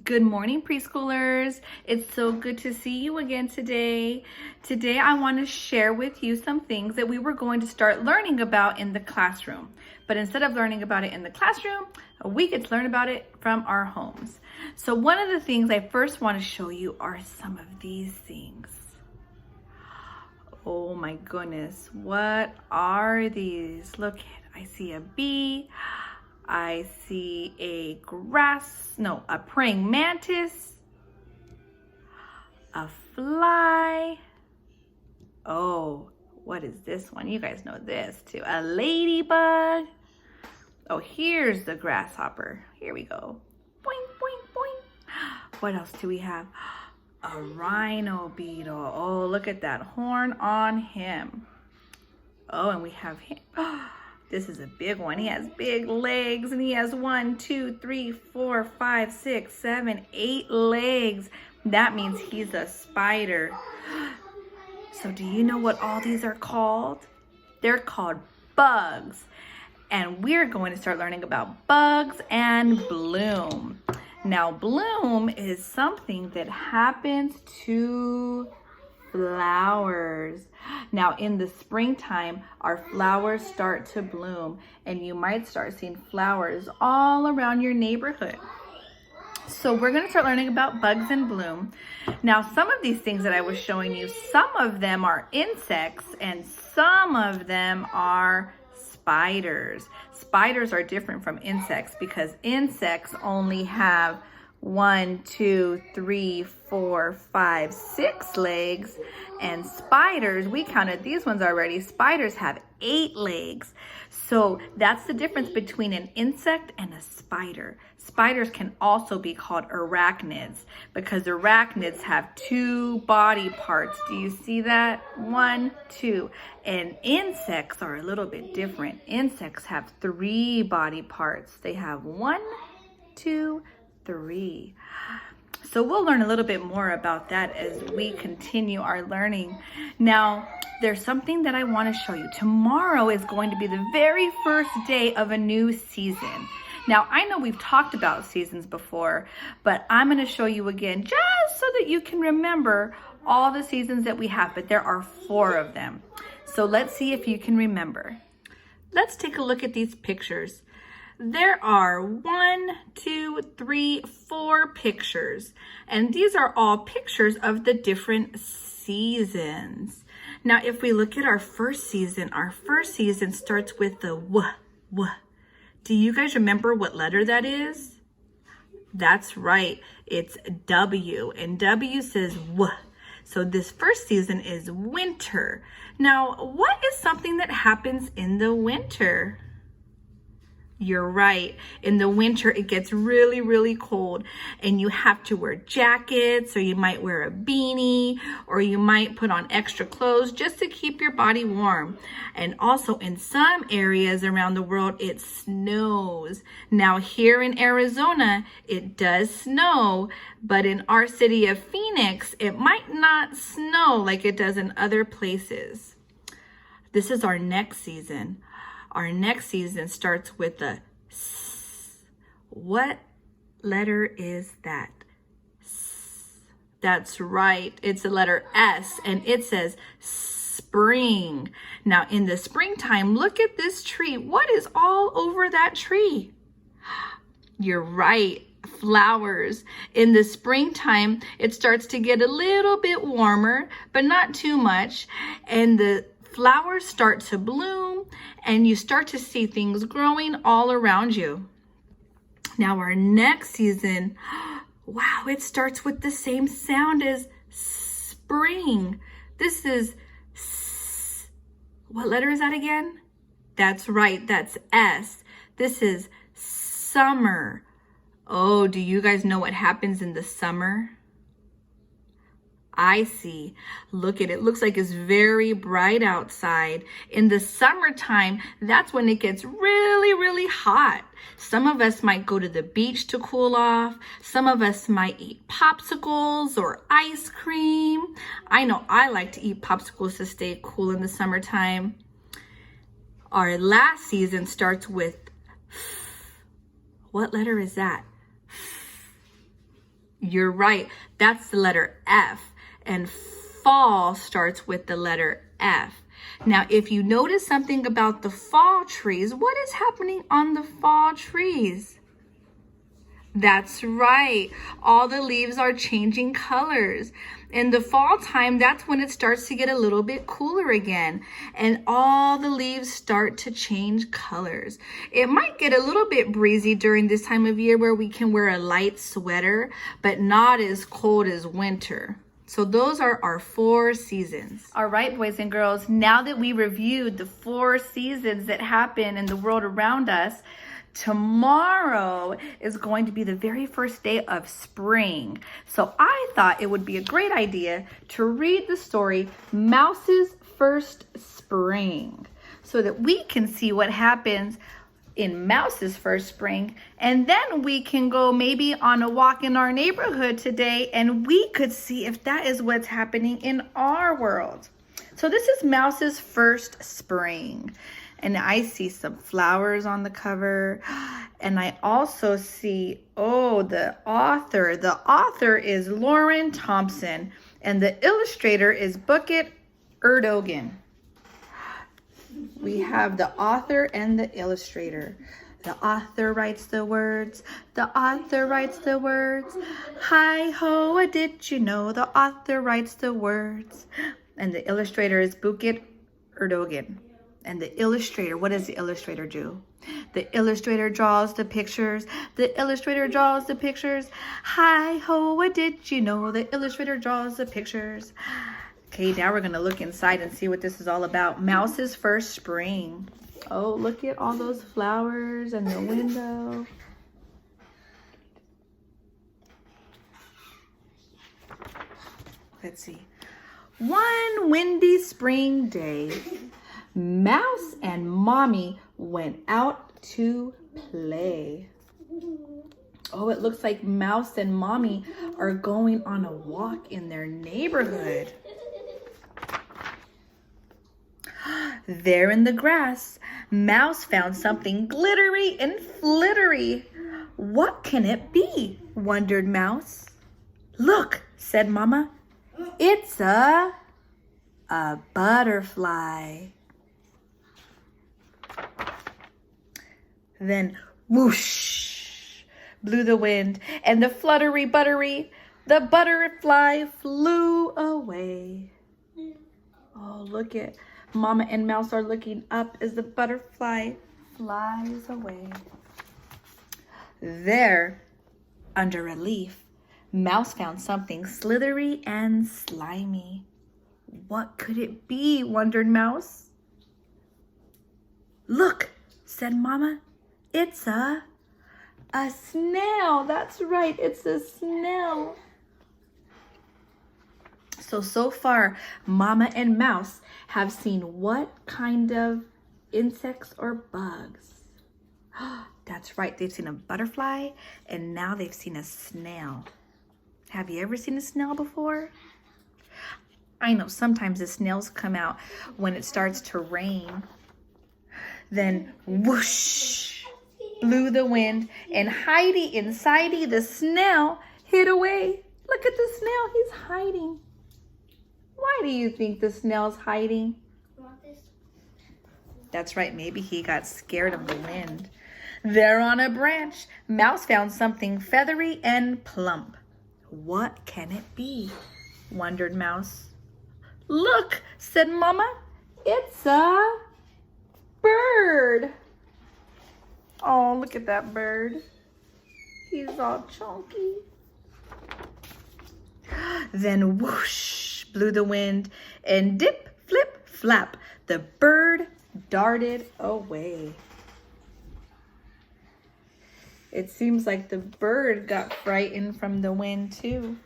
Good morning, preschoolers. It's so good to see you again today. Today, I want to share with you some things that we were going to start learning about in the classroom. But instead of learning about it in the classroom, we get to learn about it from our homes. So one of the things I first want to show you are some of these things. Oh my goodness, what are these? Look, I see a bee. I see a praying mantis, a fly. Oh, what is this one? You guys know this too. A ladybug. Oh, here's the grasshopper. Here we go. Boing, boing, boing. What else do we have? A rhino beetle. Oh, look at that horn on him. Oh, and we have him. This is a big one. He has big legs and he has 1, 2, 3, 4, 5, 6, 7, 8 legs. That means he's a spider. So do you know what all these are called? They're called bugs. And we're going to start learning about bugs and bloom. Now, bloom is something that happens to flowers. Now in the springtime, our flowers start to bloom and you might start seeing flowers all around your neighborhood. So we're going to start learning about bugs and bloom. Now some of these things that I was showing you, some of them are insects and some of them are spiders. Spiders are different from insects because insects only have 1, 2, 3, 4, 5, 6 legs, and spiders, we counted these ones already, spiders have 8 legs. So that's the difference between an insect and a spider. Spiders can also be called arachnids because arachnids have 2 body parts. Do you see that? 1, 2. And insects are a little bit different. Insects have 3 body parts. They have 1, 2, 3. So we'll learn a little bit more about that as we continue our learning. Now, there's something that I want to show you. Tomorrow is going to be the very first day of a new season. Now, I know we've talked about seasons before, but I'm going to show you again just so that you can remember all the seasons that we have, but there are 4 of them. So let's see if you can remember. Let's take a look at these pictures. There are 1, 2, 3, 4 pictures, and these are all pictures of the different seasons. Now, if we look at our first season starts with the W. Do you guys remember what letter that is? That's right, it's W, and W says W. So this first season is winter. Now, what is something that happens in the winter? You're right. In the winter, it gets really, really cold and you have to wear jackets, or you might wear a beanie, or you might put on extra clothes just to keep your body warm. And also in some areas around the world, it snows. Now here in Arizona, it does snow, but in our city of Phoenix, it might not snow like it does in other places. This is our next season. Our next season starts with a S. What letter is that? S. That's right. It's the letter S, and it says spring. Now, in the springtime, look at this tree. What is all over that tree? You're right. Flowers. In the springtime, it starts to get a little bit warmer, but not too much, and the flowers start to bloom and you start to see things growing all around you. Now our next season, wow, it starts with the same sound as spring. This is S. What letter is that again? That's right, that's S. This is summer. Oh, do you guys know what happens in the summer? I see. Look at it. Looks like it's very bright outside. In the summertime, that's when it gets really, really hot. Some of us might go to the beach to cool off. Some of us might eat popsicles or ice cream. I know I like to eat popsicles to stay cool in the summertime. Our last season starts with F. What letter is that? You're right. That's the letter F. And fall starts with the letter F. Now, if you notice something about the fall trees, what is happening on the fall trees? That's right. All the leaves are changing colors. In the fall time, that's when it starts to get a little bit cooler again. And all the leaves start to change colors. It might get a little bit breezy during this time of year where we can wear a light sweater, but not as cold as winter. So those are our 4 seasons. All right, boys and girls, now that we reviewed the 4 seasons that happen in the world around us, tomorrow is going to be the very first day of spring. So I thought it would be a great idea to read the story, Mouse's First Spring, so that we can see what happens in Mouse's first spring, and then we can go maybe on a walk in our neighborhood today and we could see if that is what's happening in our world. So this is Mouse's first spring, and I see some flowers on the cover, and I also see, the author. The author is Lauren Thompson, and the illustrator is Bucket Erdogan. We have the author and the illustrator. The author writes the words. The author writes the words. Hi-ho, did you know? The author writes the words. And the illustrator is Buket Erdogan. And the illustrator, what does the illustrator do? The illustrator draws the pictures. The illustrator draws the pictures. Hi-ho, did you know? The illustrator draws the pictures. Okay, now we're going to look inside and see what this is all about. Mouse's first spring. Oh, look at all those flowers and the window. Let's see. One windy spring day, Mouse and Mommy went out to play. Oh, it looks like Mouse and Mommy are going on a walk in their neighborhood. There in the grass, Mouse found something glittery and flittery. What can it be? Wondered Mouse. Look, said Mama. It's a butterfly. Then whoosh blew the wind, and the fluttery buttery, the butterfly flew away. Oh, look at Mama and Mouse are looking up as the butterfly flies away. There, under a leaf, Mouse found something slithery and slimy. What could it be? Wondered Mouse. Look, said Mama. It's a snail. That's right, it's a snail. So far, Mama and Mouse have seen what kind of insects or bugs? That's right, they've seen a butterfly, and now they've seen a snail. Have you ever seen a snail before? I know sometimes the snails come out when it starts to rain. Then whoosh blew the wind, and hidey insidey, the snail hid away. Look at the snail, he's hiding. Why do you think the snail's hiding? That's right, maybe he got scared of the wind. There on a branch, Mouse found something feathery and plump. What can it be? Wondered Mouse. Look, said Mama, it's a bird. Oh, look at that bird. He's all chunky. Then whoosh blew the wind, and dip, flip, flap, the bird darted away. It seems like the bird got frightened from the wind too.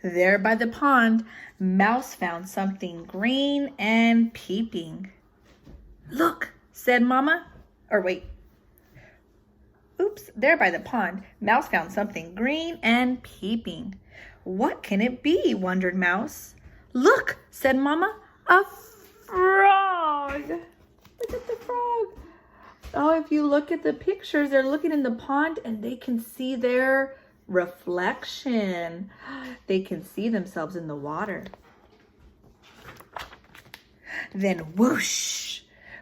There by the pond, Mouse found something green and peeping. Look, said Mama. Or wait. Oops, there by the pond, Mouse found something green and peeping. What can it be? Wondered Mouse. Look, said Mama, a frog. Look at the frog. Oh, if you look at the pictures, they're looking in the pond and they can see their reflection. They can see themselves in the water. Then whoosh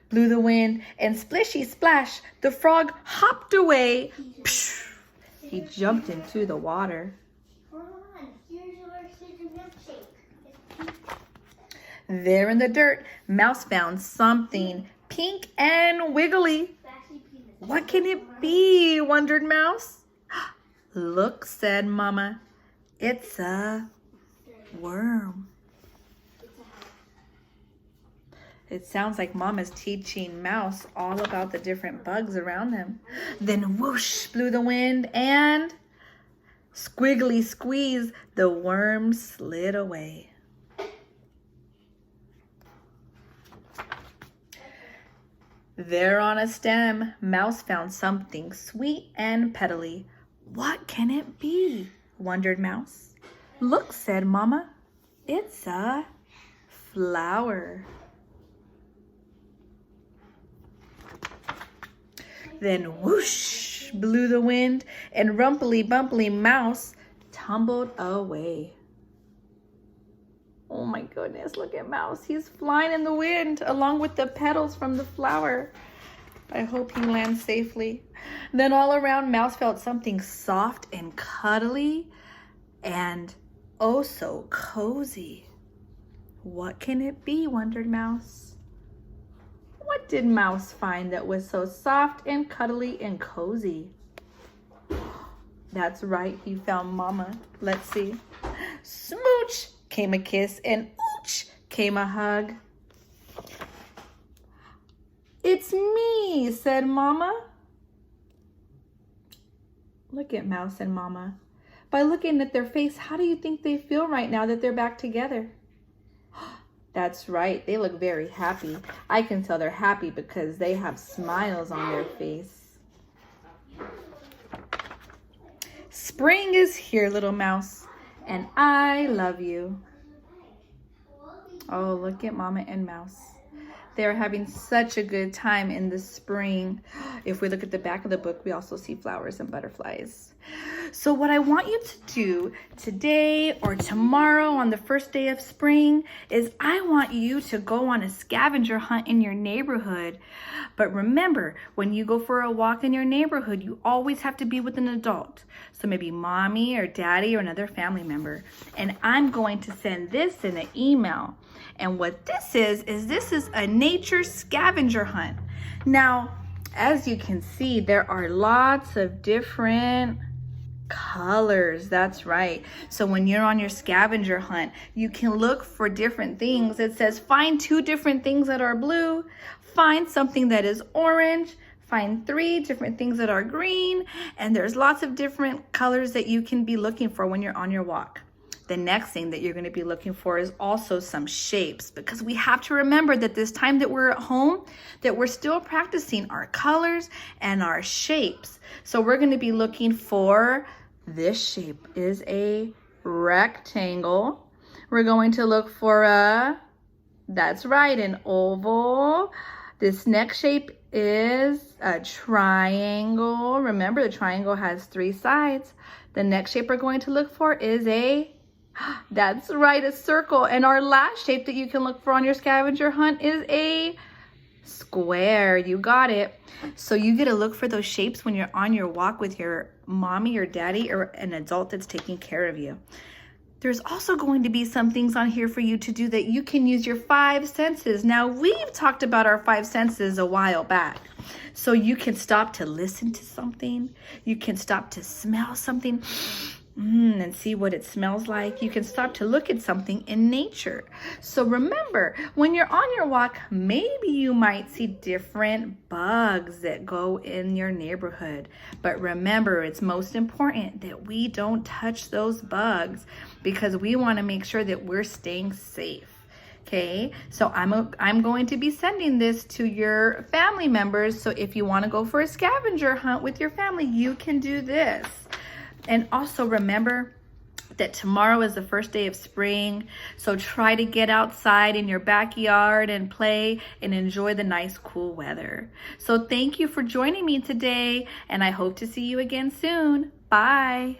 blew the wind, and splishy splash, the frog hopped away. Psh, he jumped into the water. There in the dirt, Mouse found something pink and wiggly. What can it be? Wondered Mouse. Look, said Mama. It's a worm. It sounds like Mama's teaching Mouse all about the different bugs around them. Then whoosh blew the wind, and squiggly squeeze, the worm slid away. There on a stem, Mouse found something sweet and petally. What can it be? Wondered Mouse. Look, said Mama. It's a flower. Then whoosh blew the wind, and rumply bumply Mouse tumbled away. Oh my goodness, look at Mouse. He's flying in the wind along with the petals from the flower. I hope he lands safely. Then all around, Mouse felt something soft and cuddly and oh so cozy. What can it be? Wondered Mouse. What did Mouse find that was so soft and cuddly and cozy? That's right, he found Mama. Let's see. Smooch came a kiss, and ooch came a hug. It's me, said Mama. Look at Mouse and Mama. By looking at their face, how do you think they feel right now that they're back together? That's right, they look very happy. I can tell they're happy because they have smiles on their face. Spring is here, little Mouse, and I love you. Oh, look at Mama and Mouse. They're having such a good time in the spring. If we look at the back of the book, we also see flowers and butterflies. So what I want you to do today or tomorrow on the first day of spring is I want you to go on a scavenger hunt in your neighborhood. But remember, when you go for a walk in your neighborhood, you always have to be with an adult. So maybe mommy or daddy or another family member. And I'm going to send this in an email. And what this is a nature scavenger hunt. Now, as you can see, there are lots of different colors. That's right. So when you're on your scavenger hunt, you can look for different things. It says find 2 different things that are blue, find something that is orange, find 3 different things that are green, and there's lots of different colors that you can be looking for when you're on your walk. The next thing that you're going to be looking for is also some shapes, because we have to remember that this time that we're at home, that we're still practicing our colors and our shapes. So we're going to be looking for this shape is a rectangle. We're going to look for that's right, an oval. This next shape is a triangle. Remember, the triangle has 3 sides. The next shape we're going to look for is that's right, a circle. And our last shape that you can look for on your scavenger hunt is a square. You got it. So you get to look for those shapes when you're on your walk with your mommy or daddy or an adult that's taking care of you. There's also going to be some things on here for you to do that you can use your 5 senses. Now, we've talked about our 5 senses a while back. So you can stop to listen to something. You can stop to smell something and see what it smells like. You can stop to look at something in nature. So remember, when you're on your walk, maybe you might see different bugs that go in your neighborhood. But remember, it's most important that we don't touch those bugs because we want to make sure that we're staying safe. Okay, so I'm going to be sending this to your family members. So if you want to go for a scavenger hunt with your family, you can do this. And also remember that tomorrow is the first day of spring. So try to get outside in your backyard and play and enjoy the nice, cool weather. So thank you for joining me today, and I hope to see you again soon. Bye.